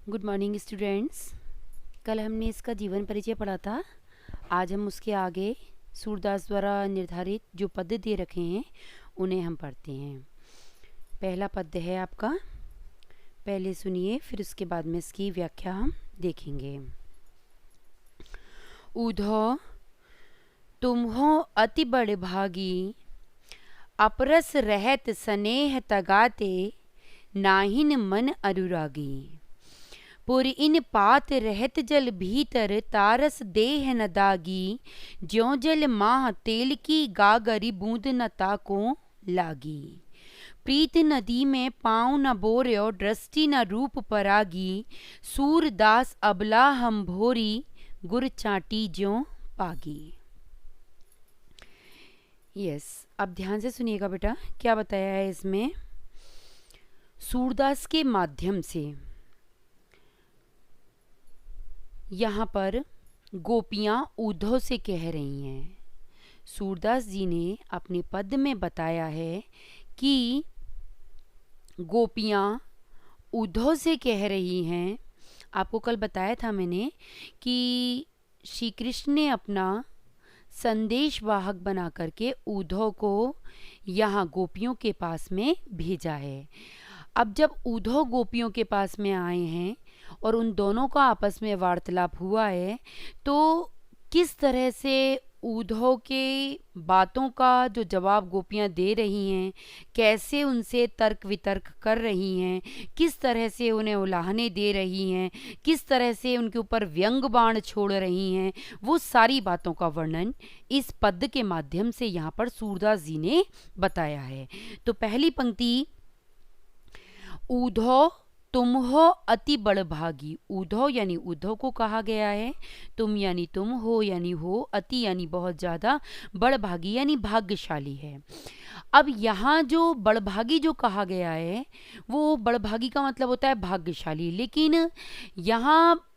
Good morning students. कल हमने इसका जीवन परिचय पढ़ा था। आज हम उसके आगे सूरदास द्वारा निर्धारित जो पद दे रखे हैं उन्हें हम पढ़ते हैं। पहला पद है आपका, पहले सुनिए, फिर उसके बाद में इसकी व्याख्या हम देखेंगे। ऊधो तुम हो अति बड़ भागी, अपरस रहत स्नेह तगाते, नाहिन मन अनुरागी। पुर इन पात रहत जल भीतर, तारस देह न दागी। ज्यों जल माह तेल की गागरी, बूंद न ताको लागी। प्रीत नदी में पाँव न बोर्यो, दृष्टि न रूप परागी। सूरदास अबला हम भोरी, गुर चाटी ज्यों पागी। यस, अब ध्यान से सुनिएगा बेटा, क्या बताया है इसमें। सूरदास के माध्यम से यहाँ पर गोपियाँ ऊधव से कह रही हैं। सूरदास जी ने अपने पद में बताया है कि गोपियाँ ऊधव से कह रही हैं। आपको कल बताया था मैंने कि श्री कृष्ण ने अपना संदेश वाहक बना करके ऊधव को यहाँ गोपियों के पास में भेजा है। अब जब ऊधव गोपियों के पास में आए हैं और उन दोनों का आपस में वार्तालाप हुआ है, तो किस तरह से ऊधव के बातों का जो जवाब गोपियां दे रही हैं, कैसे उनसे तर्क वितर्क कर रही हैं, किस तरह से उन्हें उलाहने दे रही हैं, किस तरह से उनके ऊपर व्यंग बाण छोड़ रही हैं, वो सारी बातों का वर्णन इस पद के माध्यम से यहाँ पर सूरदास जी ने बताया है। तो पहली पंक्ति, ऊधव तुम हो अति बड़ भागी। ऊधव यानी उद्धव को कहा गया है, तुम यानी तुम, हो यानी हो, अति यानी बहुत ज़्यादा, बड़ भागी यानी भाग्यशाली है। अब यहाँ जो बड़भागी जो कहा गया है, वो बड़भागी का मतलब होता है भाग्यशाली, लेकिन यहाँ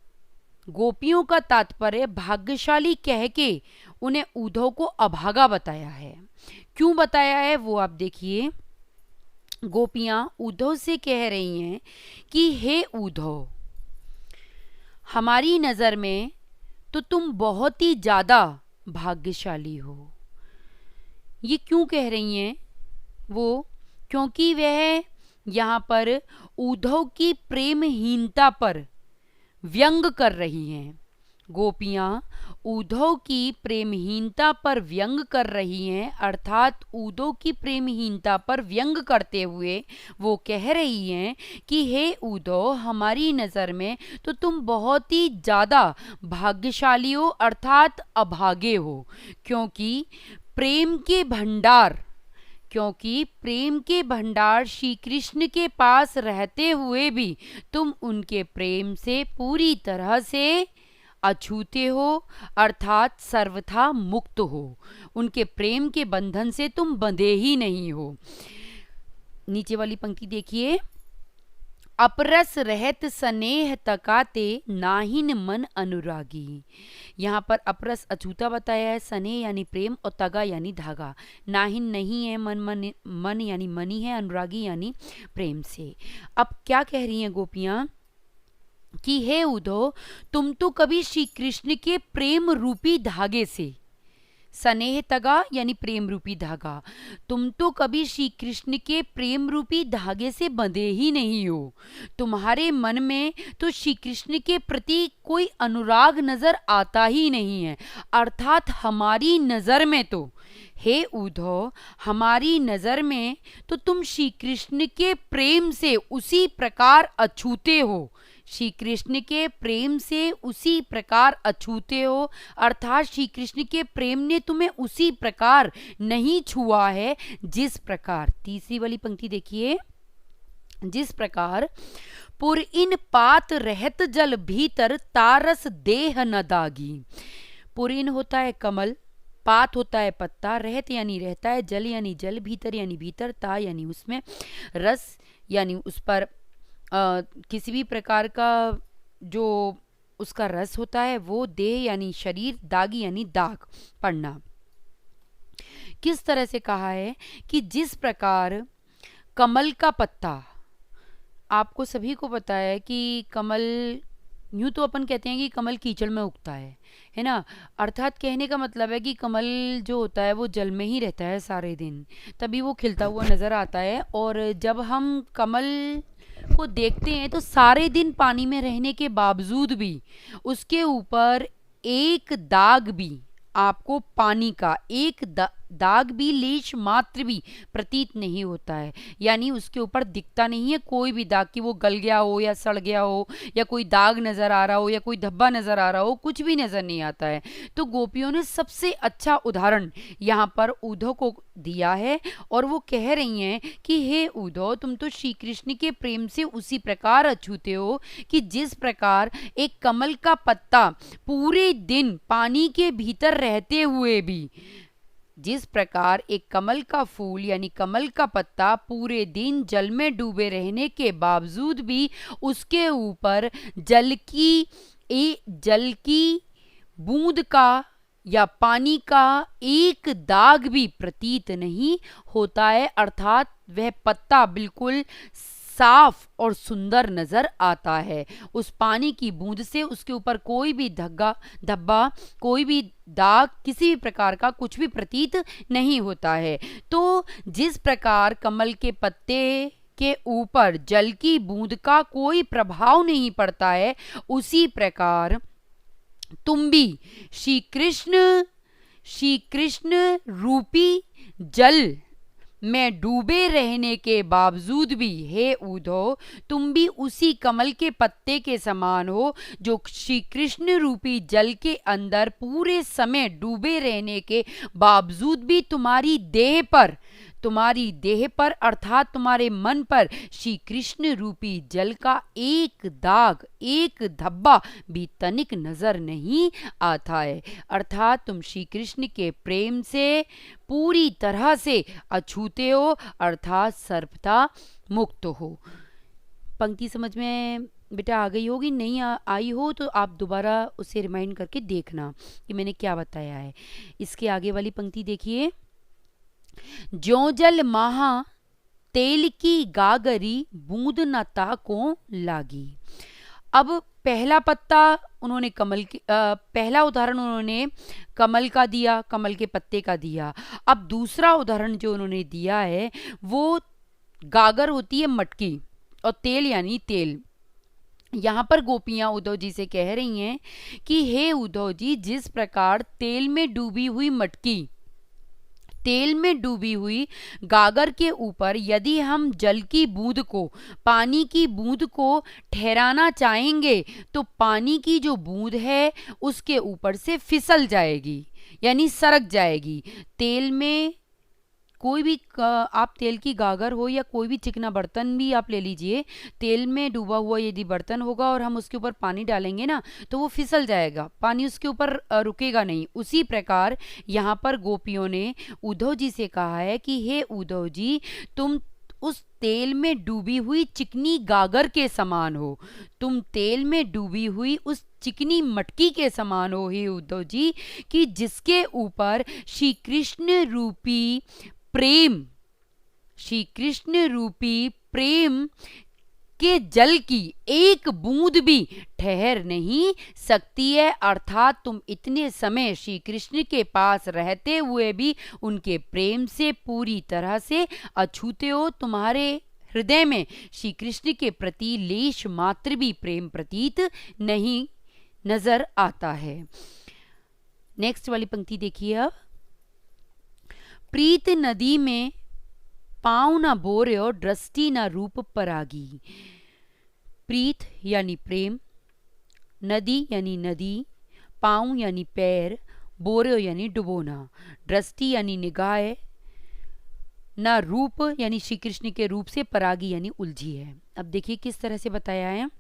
गोपियों का तात्पर्य भाग्यशाली कह के उन्हें ऊधव को अभागा बताया है। क्यों बताया है वो आप देखिए। गोपियां ऊधव से कह रही हैं कि हे ऊधव, हमारी नज़र में तो तुम बहुत ही ज़्यादा भाग्यशाली हो। ये क्यों कह रही हैं वो? क्योंकि वह यहाँ पर ऊधव की प्रेमहीनता पर व्यंग कर रही हैं। गोपियाँ ऊधव की प्रेमहीनता पर व्यंग कर रही हैं, अर्थात ऊधव की प्रेमहीनता पर व्यंग करते हुए वो कह रही हैं कि हे ऊधव, हमारी नज़र में तो तुम बहुत ही ज़्यादा भाग्यशाली हो, अर्थात अभागे हो। क्योंकि प्रेम के भंडार श्री कृष्ण के पास रहते हुए भी तुम उनके प्रेम से पूरी तरह से अछूते हो, अर्थात सर्वथा मुक्त हो। उनके प्रेम के बंधन से तुम बंधे ही नहीं हो। नीचे वाली पंक्ति देखिए, अपरस रहत स्नेह तकाते, नाहिन मन अनुरागी। यहाँ पर अपरस अछूता बताया है, स्नेह यानी प्रेम और तगा यानी धागा, नाहिन नहीं है, मन यानी मनी है, अनुरागी यानी प्रेम से। अब क्या कह रही हैं गोपियाँ कि हे उद्धव, तुम तो कभी श्री कृष्ण के प्रेम रूपी धागे से, स्नेह तगा यानी प्रेम रूपी धागा, तुम तो कभी श्री कृष्ण के प्रेम रूपी धागे से बंधे ही नहीं हो। तुम्हारे मन में तो श्री कृष्ण के प्रति कोई अनुराग नजर आता ही नहीं है, अर्थात हमारी नजर में तो, हे उद्धव, हमारी नजर में तो तुम श्री कृष्ण के प्रेम से उसी प्रकार अछूते हो, श्री कृष्ण के प्रेम से उसी प्रकार अछूते हो, अर्थात श्री कृष्ण के प्रेम ने तुम्हें उसी प्रकार नहीं छुआ है जिस प्रकार, तीसरी वाली पंक्ति देखिए, जिस प्रकार पुर इन पात रहत जल भीतर, तारस देह न दागी। पुरिन होता है कमल, पात होता है पत्ता, रहत यानी रहता है, जल यानी जल, भीतर यानी भीतर, ता यानी उसमें, रस यानी उस पर किसी भी प्रकार का जो उसका रस होता है वो, देह यानी शरीर, दागी यानी दाग पड़ना। किस तरह से कहा है कि जिस प्रकार कमल का पत्ता आपको सभी को पता है कि कमल, यूँ तो अपन कहते हैं कि कमल कीचड़ में उगता है ना। अर्थात कहने का मतलब है कि कमल जो होता है वो जल में ही रहता है सारे दिन, तभी वो खिलता हुआ नज़र आता है। और जब हम कमल को देखते हैं तो सारे दिन पानी में रहने के बावजूद भी उसके ऊपर एक दाग भी, आपको पानी का एक दाग भी लेश मात्र भी प्रतीत नहीं होता है। यानी उसके ऊपर दिखता नहीं है कोई भी दाग कि वो गल गया हो या सड़ गया हो या कोई दाग नज़र आ रहा हो या कोई धब्बा नज़र आ रहा हो, कुछ भी नज़र नहीं आता है। तो गोपियों ने सबसे अच्छा उदाहरण यहाँ पर उद्धव को दिया है और वो कह रही हैं कि हे उद्धव, तुम तो श्री कृष्ण के प्रेम से उसी प्रकार अछूते हो कि जिस प्रकार एक कमल का पत्ता पूरे दिन पानी के भीतर रहते हुए भी, जिस प्रकार एक कमल का फूल यानी कमल का पत्ता पूरे दिन जल में डूबे रहने के बावजूद भी उसके ऊपर जल की बूंद का या पानी का एक दाग भी प्रतीत नहीं होता है, अर्थात वह पत्ता बिल्कुल साफ और सुंदर नजर आता है। उस पानी की बूंद से उसके ऊपर कोई भी धब्बा, कोई भी दाग, किसी भी प्रकार का कुछ भी प्रतीत नहीं होता है। तो जिस प्रकार कमल के पत्ते के ऊपर जल की बूंद का कोई प्रभाव नहीं पड़ता है, उसी प्रकार तुम भी श्री कृष्ण रूपी जल में डूबे रहने के बावजूद भी हे उद्धव, तुम भी उसी कमल के पत्ते के समान हो जो श्री कृष्ण रूपी जल के अंदर पूरे समय डूबे रहने के बावजूद भी तुम्हारी देह पर अर्थात तुम्हारे मन पर श्री कृष्ण रूपी जल का एक दाग, एक धब्बा भी तनिक नजर नहीं आता है। अर्थात तुम श्री कृष्ण के प्रेम से पूरी तरह से अछूते हो, अर्थात सर्वथा मुक्त हो। पंक्ति समझ में बेटा आ गई होगी, नहीं आई हो तो आप दोबारा उसे रिमाइंड करके देखना कि मैंने क्या बताया है। इसके आगे वाली पंक्ति देखिए, ज्यों जल महा तेल की गागरी बूंद न ताको लागी। अब पहला पत्ता उन्होंने पहला उदाहरण उन्होंने कमल का दिया, कमल के पत्ते का दिया। अब दूसरा उदाहरण जो उन्होंने दिया है वो गागर होती है मटकी और तेल यानी तेल। यहाँ पर गोपियाँ उद्धव जी से कह रही हैं कि हे उद्धव जी, जिस प्रकार तेल में डूबी हुई मटकी, तेल में डूबी हुई गागर के ऊपर यदि हम जल की बूंद को, पानी की बूंद को ठहराना चाहेंगे तो पानी की जो बूंद है उसके ऊपर से फिसल जाएगी यानी सरक जाएगी। तेल में कोई भी आप तेल की गागर हो या कोई भी चिकना बर्तन भी आप ले लीजिए, तेल में डूबा हुआ यदि बर्तन होगा और हम उसके ऊपर पानी डालेंगे ना तो वो फिसल जाएगा, पानी उसके ऊपर रुकेगा नहीं। उसी प्रकार यहाँ पर गोपियों ने उद्धव जी से कहा है कि हे उद्धव जी, तुम उस तेल में डूबी हुई चिकनी गागर के समान हो, तुम तेल में डूबी हुई उस चिकनी मटकी के समान हो हे उद्धव जी, कि जिसके ऊपर श्री कृष्ण रूपी प्रेम के जल की एक बूंद भी ठहर नहीं सकती है। अर्थात तुम इतने समय श्री कृष्ण के पास रहते हुए भी उनके प्रेम से पूरी तरह से अछूते हो। तुम्हारे हृदय में श्री कृष्ण के प्रति लेश मात्र भी प्रेम प्रतीत नहीं नजर आता है। नेक्स्ट वाली पंक्ति देखिए, अब प्रीत नदी में पाँव न बोर्यो दृष्टि न रूप परागी। प्रीत यानी प्रेम, नदी यानी नदी, पाँव यानी पैर, बोर्यो यानी डुबोना, दृष्टि यानी निगाह, न रूप यानी श्री कृष्ण के रूप से, परागी यानी उलझी है। अब देखिए किस तरह से बताया है।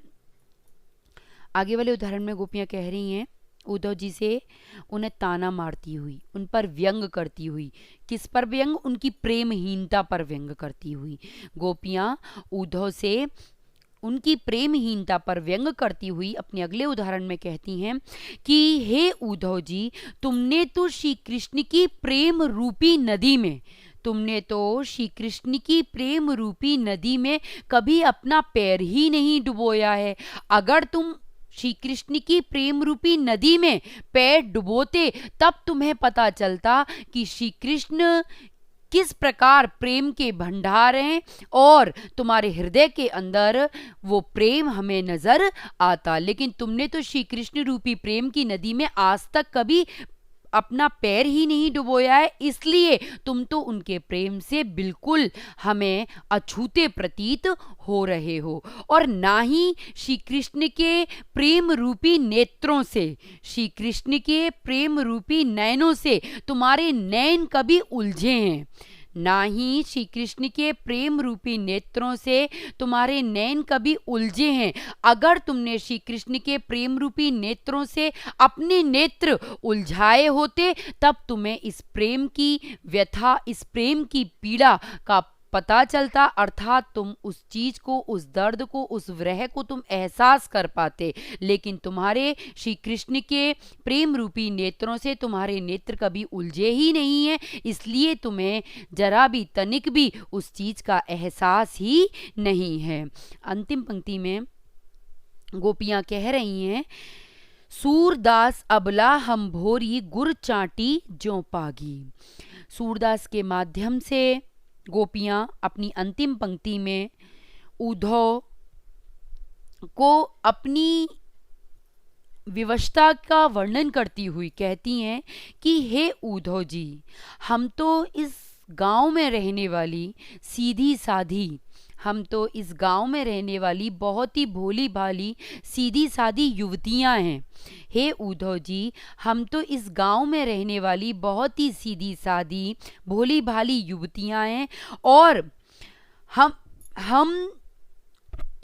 आगे वाले उदाहरण में गोपियाँ कह रही हैं उद्धव जी से, उन्हें ताना मारती हुई, उन पर व्यंग करती हुई। किस पर व्यंग? उनकी प्रेमहीनता पर व्यंग करती हुई। गोपियाँ उद्धव से उनकी प्रेमहीनता पर व्यंग करती हुई अपने अगले उदाहरण में कहती हैं कि हे उद्धव जी, तुमने तो श्री कृष्ण की प्रेम रूपी नदी में, तुमने तो श्री कृष्ण की प्रेम रूपी नदी में कभी अपना पैर ही नहीं डुबोया है। अगर तुम श्री कृष्ण की प्रेम रूपी नदी में पैर डुबोते तब तुम्हें पता चलता कि श्री कृष्ण किस प्रकार प्रेम के भंडार हैं और तुम्हारे हृदय के अंदर वो प्रेम हमें नजर आता। लेकिन तुमने तो श्री कृष्ण रूपी प्रेम की नदी में आज तक कभी अपना पैर ही नहीं डुबोया है, इसलिए तुम तो उनके प्रेम से बिल्कुल हमें अछूते प्रतीत हो रहे हो। और ना ही श्री कृष्ण के प्रेम रूपी नेत्रों से, श्री कृष्ण के प्रेम रूपी नयनों से तुम्हारे नयन कभी उलझे हैं, ना ही श्री कृष्ण के प्रेम रूपी नेत्रों से तुम्हारे नयन कभी उलझे हैं। अगर तुमने श्री कृष्ण के प्रेम रूपी नेत्रों से अपने नेत्र उलझाए होते तब तुम्हें इस प्रेम की व्यथा, इस प्रेम की पीड़ा का पता चलता, अर्थात तुम उस चीज को, उस दर्द को, उस विरह को तुम एहसास कर पाते। लेकिन तुम्हारे श्री कृष्ण के प्रेम रूपी नेत्रों से तुम्हारे नेत्र कभी उलझे ही नहीं है, इसलिए तुम्हें जरा भी तनिक भी उस चीज का एहसास ही नहीं है। अंतिम पंक्ति में गोपियां कह रही हैं, सूरदास अबला हम भोरी गुर चाटी जो पागी। सूरदास के माध्यम से गोपियां अपनी अंतिम पंक्ति में उद्धव को अपनी विवशता का वर्णन करती हुई कहती हैं कि हे उद्धव जी, हम तो इस गांव में रहने वाली सीधी साधी, हम तो इस गांव में रहने वाली बहुत ही भोली भाली सीधी सादी युवतियां हैं। हे उद्धव जी, हम तो इस गांव में रहने वाली बहुत ही सीधी सादी भोली भाली युवतियां हैं और हम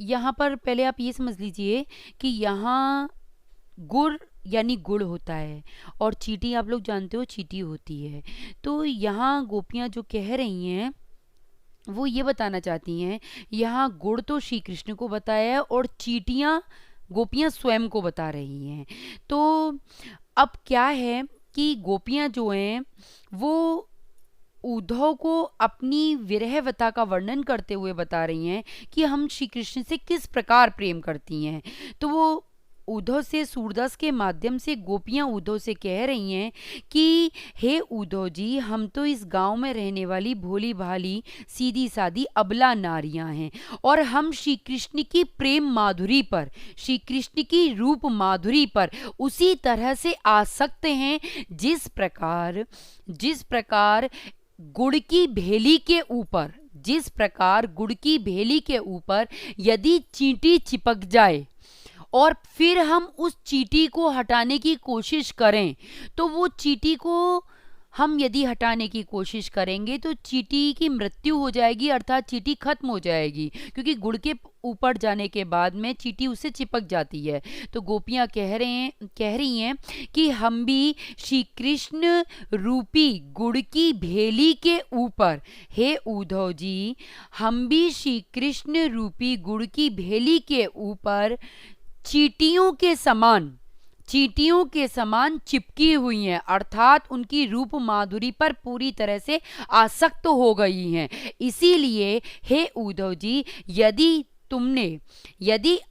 यहाँ पर पहले आप ये समझ लीजिए कि यहाँ गुड़ यानी गुड़ होता है और चीटी आप लोग जानते हो चीटी होती है। तो यहाँ गोपियाँ जो कह रही हैं वो ये बताना चाहती हैं, यहाँ गुड़ तो श्री कृष्ण को बताया है और चीटियाँ गोपियाँ स्वयं को बता रही हैं। तो अब क्या है कि गोपियाँ जो हैं वो उद्धव को अपनी विरहवता का वर्णन करते हुए बता रही हैं कि हम श्री कृष्ण से किस प्रकार प्रेम करती हैं। तो वो उद्धव से, सूरदास के माध्यम से गोपियां उद्धव से कह रही हैं कि हे उद्धव जी, हम तो इस गांव में रहने वाली भोली भाली सीधी सादी अबला नारियां हैं और हम श्री कृष्ण की प्रेम माधुरी पर, श्री कृष्ण की रूप माधुरी पर उसी तरह से आसक्त हैं जिस प्रकार गुड़ की भेली के ऊपर, जिस प्रकार गुड़ की भेली के ऊपर यदि चींटी चिपक जाए और फिर हम उस चींटी को हटाने की कोशिश करें तो वो चींटी को हम यदि हटाने की कोशिश करेंगे तो चींटी की मृत्यु हो जाएगी, अर्थात चींटी खत्म हो जाएगी, क्योंकि गुड़ के ऊपर जाने के बाद में चींटी उससे चिपक जाती है। तो गोपियां कह रही हैं कि हम भी श्री कृष्ण रूपी गुड़ की भेली के ऊपर, हे उद्धव जी, हम भी श्री कृष्ण रूपी गुड़ की भेली के ऊपर चींटियों के समान चिपकी हुई हैं, अर्थात उनकी रूप माधुरी पर पूरी तरह से आसक्त हो गई हैं। इसीलिए हे उद्धव जी, यदि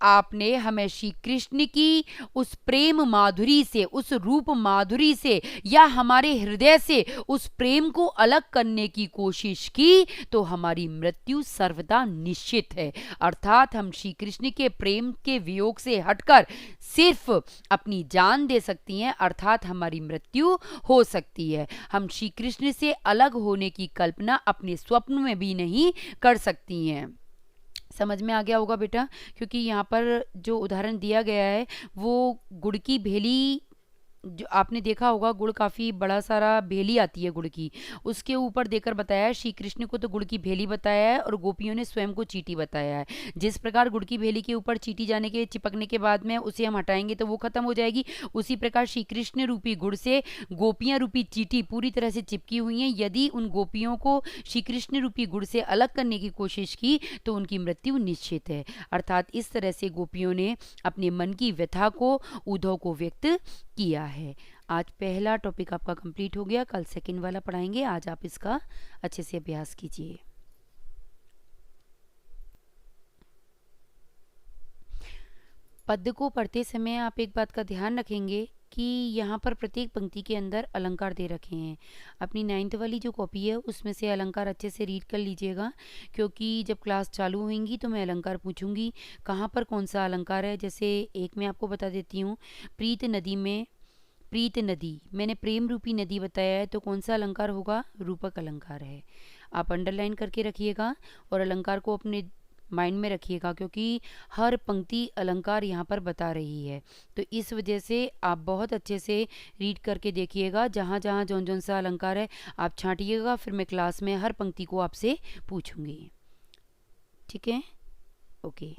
आपने हमें श्री कृष्ण की उस प्रेम माधुरी से, उस रूप माधुरी से या हमारे हृदय से उस प्रेम को अलग करने की कोशिश की तो हमारी मृत्यु सर्वदा निश्चित है, अर्थात हम श्री कृष्ण के प्रेम के वियोग से हटकर सिर्फ अपनी जान दे सकती हैं, अर्थात हमारी मृत्यु हो सकती है। हम श्री कृष्ण से अलग होने की कल्पना अपने स्वप्न में भी नहीं कर सकती हैं। समझ में आ गया होगा बेटा, क्योंकि यहाँ पर जो उदाहरण दिया गया है वो गुड़ की भेली, जो आपने देखा होगा गुड़ काफ़ी बड़ा सारा भेली आती है गुड़ की, उसके ऊपर देकर बताया है। श्री कृष्ण को तो गुड़ की भेली बताया है और गोपियों ने स्वयं को चींटी बताया है। जिस प्रकार गुड़ की भेली के ऊपर चींटी जाने के चिपकने के बाद में उसे हम हटाएंगे तो वो खत्म हो जाएगी, उसी प्रकार श्री कृष्ण रूपी गुड़ से गोपियाँ रूपी चींटी पूरी तरह से चिपकी हुई हैं। यदि उन गोपियों को श्री कृष्ण रूपी गुड़ से अलग करने की कोशिश की तो उनकी मृत्यु निश्चित है, अर्थात इस तरह से गोपियों ने अपने मन की व्यथा को उद्धव को व्यक्त किया है। आज पहला टॉपिक आपका कंप्लीट हो गया, कल सेकंड वाला पढ़ाएंगे। आज आप इसका अच्छे से अभ्यास कीजिए। पद्य को पढ़ते समय आप एक बात का ध्यान रखेंगे कि यहाँ पर प्रत्येक पंक्ति के अंदर अलंकार दे रखे हैं। अपनी 9th वाली जो कॉपी है उसमें से अलंकार अच्छे से रीड कर लीजिएगा, क्योंकि जब क्लास चालू होंगी तो मैं अलंकार पूछूंगी कहाँ पर कौन सा अलंकार है। जैसे एक मैं आपको बता देती हूँ, प्रीत नदी में प्रीत नदी, मैंने प्रेम रूपी नदी बताया है, तो कौन सा अलंकार होगा? रूपक अलंकार है। आप अंडरलाइन करके रखिएगा और अलंकार को अपने माइंड में रखिएगा, क्योंकि हर पंक्ति अलंकार यहाँ पर बता रही है। तो इस वजह से आप बहुत अच्छे से रीड करके देखिएगा, जहाँ जहाँ जौन जौन सा अलंकार है आप छांटिएगा, फिर मैं क्लास में हर पंक्ति को आपसे पूछूंगी। ठीक है, ओके।